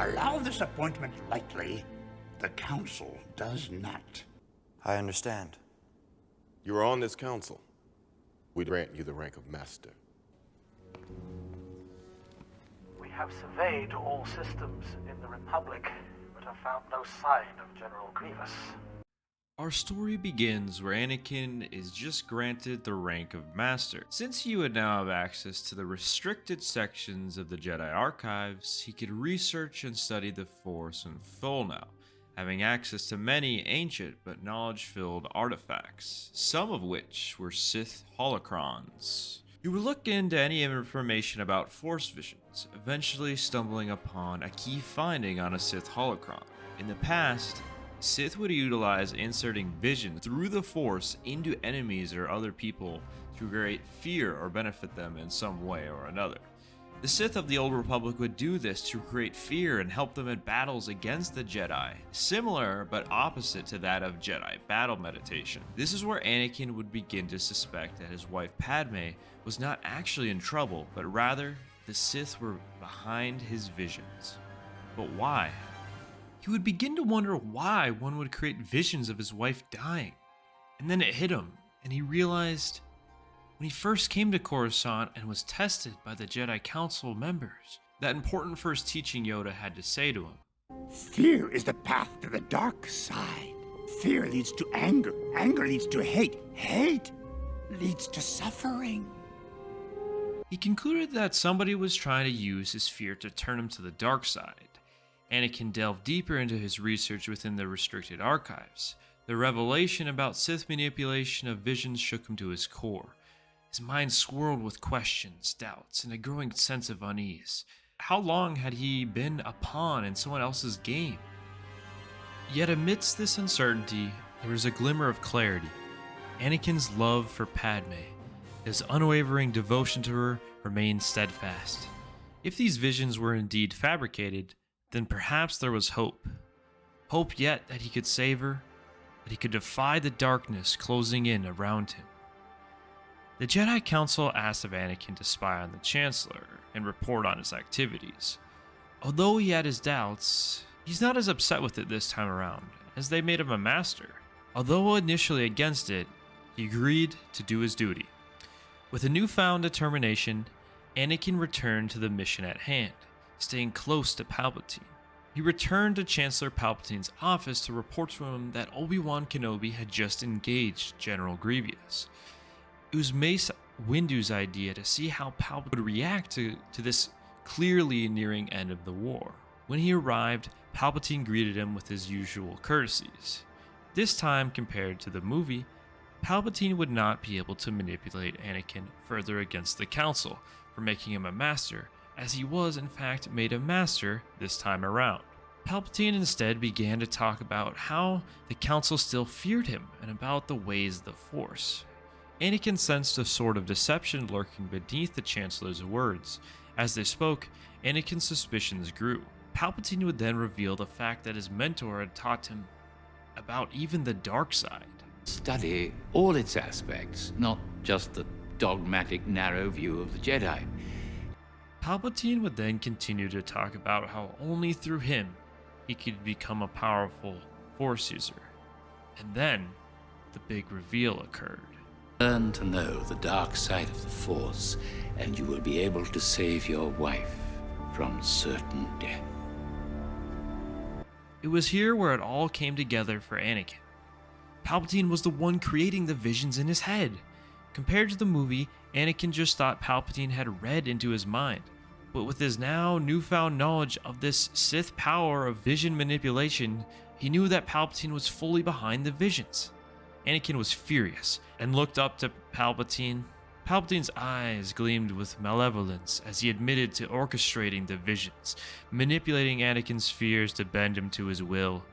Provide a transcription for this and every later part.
allow this appointment lightly. The Council does not. I understand. You are on this council. We grant you the rank of Master. We have surveyed all systems in the Republic, but have found no sign of General Grievous. Our story begins where Anakin is just granted the rank of Master. Since he would now have access to the restricted sections of the Jedi archives, he could research and study the Force in full now, having access to many ancient but knowledge-filled artifacts, some of which were Sith holocrons. He would look into any information about Force visions, eventually stumbling upon a key finding on a Sith holocron. In the past, Sith would utilize inserting vision through the Force into enemies or other people to create fear or benefit them in some way or another. The Sith of the Old Republic would do this to create fear and help them in battles against the Jedi, similar but opposite to that of Jedi battle meditation. This is where Anakin would begin to suspect that his wife Padme was not actually in trouble, but rather the Sith were behind his visions. But why? He would begin to wonder why one would create visions of his wife dying. And then it hit him, and he realized when he first came to Coruscant and was tested by the Jedi Council members, that important first teaching Yoda had to say to him. Fear is the path to the dark side. Fear leads to anger. Anger leads to hate. Hate leads to suffering. He concluded that somebody was trying to use his fear to turn him to the dark side. Anakin delved deeper into his research within the restricted archives. The revelation about Sith manipulation of visions shook him to his core. His mind swirled with questions, doubts, and a growing sense of unease. How long had he been a pawn in someone else's game? Yet amidst this uncertainty, there was a glimmer of clarity. Anakin's love for Padme, his unwavering devotion to her, remained steadfast. If these visions were indeed fabricated, then perhaps there was hope. Hope yet that he could save her, that he could defy the darkness closing in around him. The Jedi Council asked of Anakin to spy on the Chancellor and report on his activities. Although he had his doubts, he's not as upset with it this time around, as they made him a master. Although initially against it, he agreed to do his duty. With a newfound determination, Anakin returned to the mission at hand, staying close to Palpatine. He returned to Chancellor Palpatine's office to report to him that Obi-Wan Kenobi had just engaged General Grievous. It was Mace Windu's idea to see how Palpatine would react to this clearly nearing end of the war. When he arrived, Palpatine greeted him with his usual courtesies. This time, compared to the movie, Palpatine would not be able to manipulate Anakin further against the Council for making him a master, as he was in fact made a master this time around. Palpatine instead began to talk about how the Council still feared him and about the ways of the Force. Anakin sensed a sort of deception lurking beneath the Chancellor's words. As they spoke, Anakin's suspicions grew. Palpatine would then reveal the fact that his mentor had taught him about even the dark side. Study all its aspects, not just the dogmatic narrow view of the Jedi. Palpatine would then continue to talk about how only through him he could become a powerful Force user. And then, the big reveal occurred. Learn to know the dark side of the Force, and you will be able to save your wife from certain death. It was here where it all came together for Anakin. Palpatine was the one creating the visions in his head. Compared to the movie, Anakin just thought Palpatine had read into his mind. But with his now newfound knowledge of this Sith power of vision manipulation, he knew that Palpatine was fully behind the visions. Anakin was furious and looked up to Palpatine. Palpatine's eyes gleamed with malevolence as he admitted to orchestrating the visions, manipulating Anakin's fears to bend him to his will.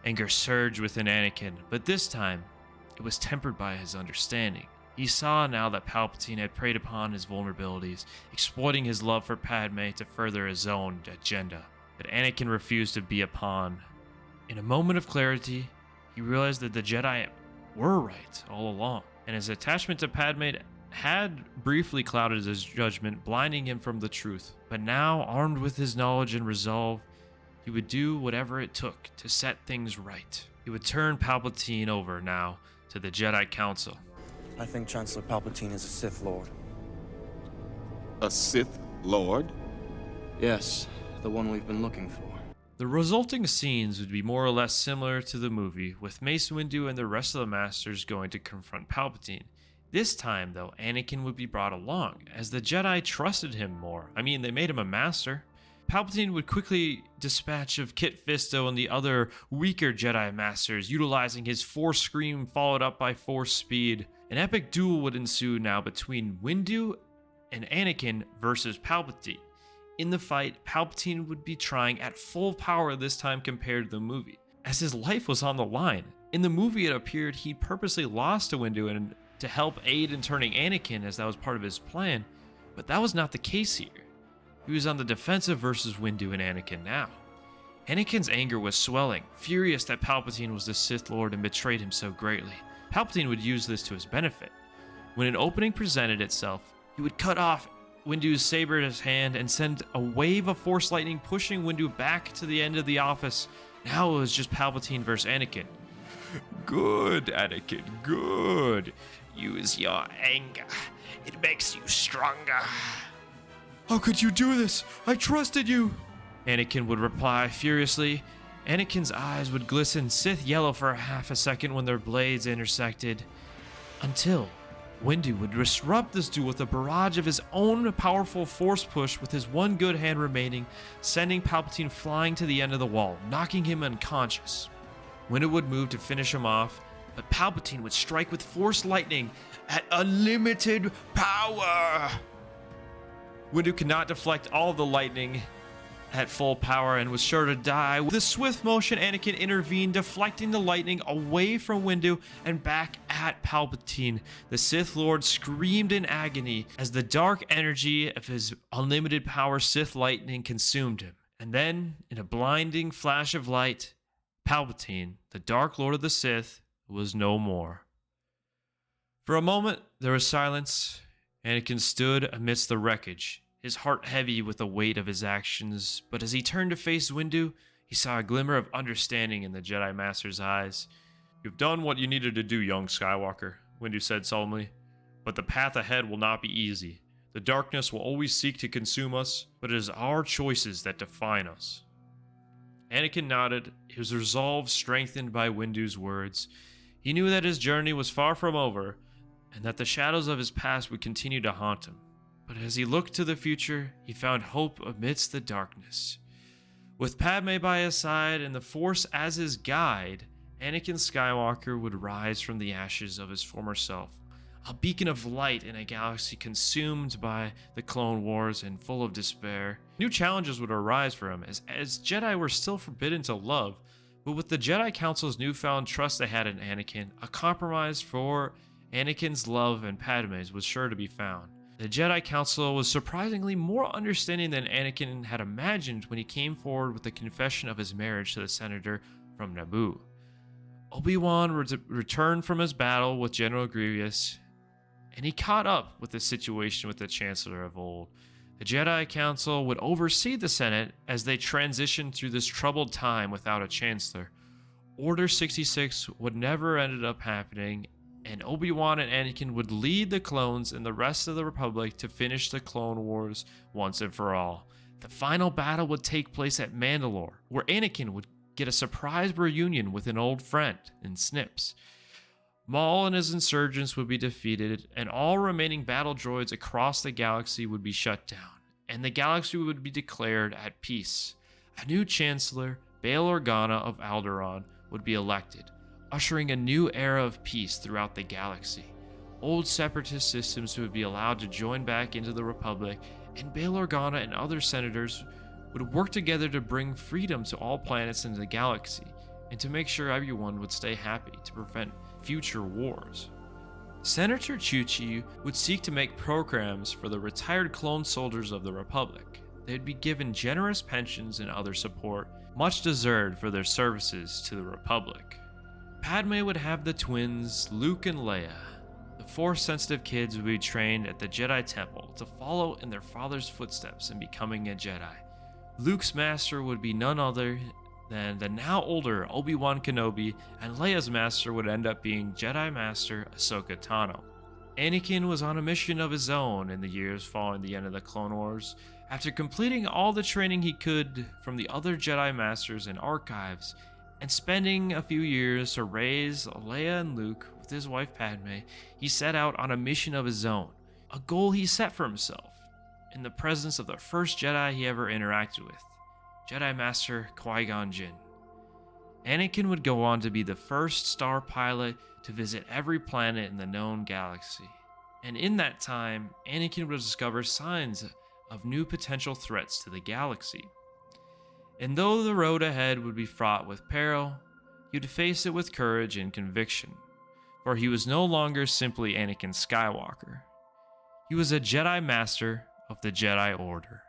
Anger surged within Anakin, but this time, it was tempered by his understanding. He saw now that Palpatine had preyed upon his vulnerabilities, exploiting his love for Padme to further his own agenda. But Anakin refused to be a pawn. In a moment of clarity, he realized that the Jedi were right all along, and his attachment to Padme had briefly clouded his judgment, blinding him from the truth. But now, armed with his knowledge and resolve, He would do whatever it took to set things right. He would turn Palpatine over now to the Jedi Council. I think Chancellor Palpatine is a Sith Lord. A Sith Lord? Yes, the one we've been looking for. The resulting scenes would be more or less similar to the movie, with Mace Windu and the rest of the Masters going to confront Palpatine. This time, though, Anakin would be brought along, as the Jedi trusted him more. I mean, they made him a master. Palpatine would quickly dispatch of Kit Fisto and the other weaker Jedi Masters, utilizing his Force Scream followed up by Force Speed. An epic duel would ensue now between Windu and Anakin versus Palpatine. In the fight, Palpatine would be trying at full power this time compared to the movie, as his life was on the line. In the movie, it appeared he purposely lost to Windu and to help aid in turning Anakin, as that was part of his plan, but that was not the case here. He was on the defensive versus Windu and Anakin now. Anakin's anger was swelling, furious that Palpatine was the Sith Lord and betrayed him so greatly. Palpatine would use this to his benefit. When an opening presented itself, he would cut off Windu's saber in his hand and send a wave of Force lightning, pushing Windu back to the end of the office. Now it was just Palpatine versus Anakin. Good, Anakin, good. Use your anger. It makes you stronger. How could you do this? I trusted you. Anakin would reply furiously. Anakin's eyes would glisten Sith yellow for half a second when their blades intersected, until Windu would disrupt this duel with a barrage of his own powerful Force push with his one good hand remaining, sending Palpatine flying to the end of the wall, knocking him unconscious. Windu would move to finish him off, but Palpatine would strike with Force lightning at unlimited power. Windu could not deflect all of the lightning at full power and was sure to die. With a swift motion, Anakin intervened, deflecting the lightning away from Windu and back at Palpatine. The Sith Lord screamed in agony as the dark energy of his unlimited power Sith lightning consumed him. And then, in a blinding flash of light, Palpatine, the Dark Lord of the Sith, was no more. For a moment, there was silence. Anakin stood amidst the wreckage, his heart heavy with the weight of his actions, but as he turned to face Windu, he saw a glimmer of understanding in the Jedi Master's eyes. "You've done what you needed to do, young Skywalker," Windu said solemnly, "but the path ahead will not be easy. The darkness will always seek to consume us, but it is our choices that define us." Anakin nodded, his resolve strengthened by Windu's words. He knew that his journey was far from over, and that the shadows of his past would continue to haunt him. But as he looked to the future, he found hope amidst the darkness. With Padme by his side and the Force as his guide, Anakin Skywalker would rise from the ashes of his former self, a beacon of light in a galaxy consumed by the Clone Wars and full of despair. New challenges would arise for him, as Jedi were still forbidden to love, but with the Jedi Council's newfound trust they had in Anakin, a compromise for Anakin's love and Padme's was sure to be found. The Jedi Council was surprisingly more understanding than Anakin had imagined when he came forward with the confession of his marriage to the senator from Naboo. Obi-Wan returned from his battle with General Grievous, and he caught up with the situation with the Chancellor of old. The Jedi Council would oversee the Senate as they transitioned through this troubled time without a Chancellor. Order 66 would never ended up happening, and Obi-Wan and Anakin would lead the clones and the rest of the Republic to finish the Clone Wars once and for all. The final battle would take place at Mandalore, where Anakin would get a surprise reunion with an old friend in Snips. Maul and his insurgents would be defeated, and all remaining battle droids across the galaxy would be shut down, and the galaxy would be declared at peace. A new Chancellor, Bail Organa of Alderaan, would be elected, ushering a new era of peace throughout the galaxy. Old separatist systems would be allowed to join back into the Republic, and Bail Organa and other senators would work together to bring freedom to all planets in the galaxy, and to make sure everyone would stay happy to prevent future wars. Senator Chuchi would seek to make programs for the retired clone soldiers of the Republic. They would be given generous pensions and other support, much deserved for their services to the Republic. Padme would have the twins, Luke and Leia. The Force-sensitive kids would be trained at the Jedi Temple to follow in their father's footsteps in becoming a Jedi. Luke's master would be none other than the now older Obi-Wan Kenobi, and Leia's master would end up being Jedi Master Ahsoka Tano. Anakin was on a mission of his own in the years following the end of the Clone Wars. After completing all the training he could from the other Jedi Masters and archives, and spending a few years to raise Leia and Luke with his wife Padme, he set out on a mission of his own, a goal he set for himself, in the presence of the first Jedi he ever interacted with, Jedi Master Qui-Gon Jinn. Anakin would go on to be the first star pilot to visit every planet in the known galaxy, and in that time, Anakin would discover signs of new potential threats to the galaxy. And though the road ahead would be fraught with peril, he would face it with courage and conviction, for he was no longer simply Anakin Skywalker. He was a Jedi Master of the Jedi Order.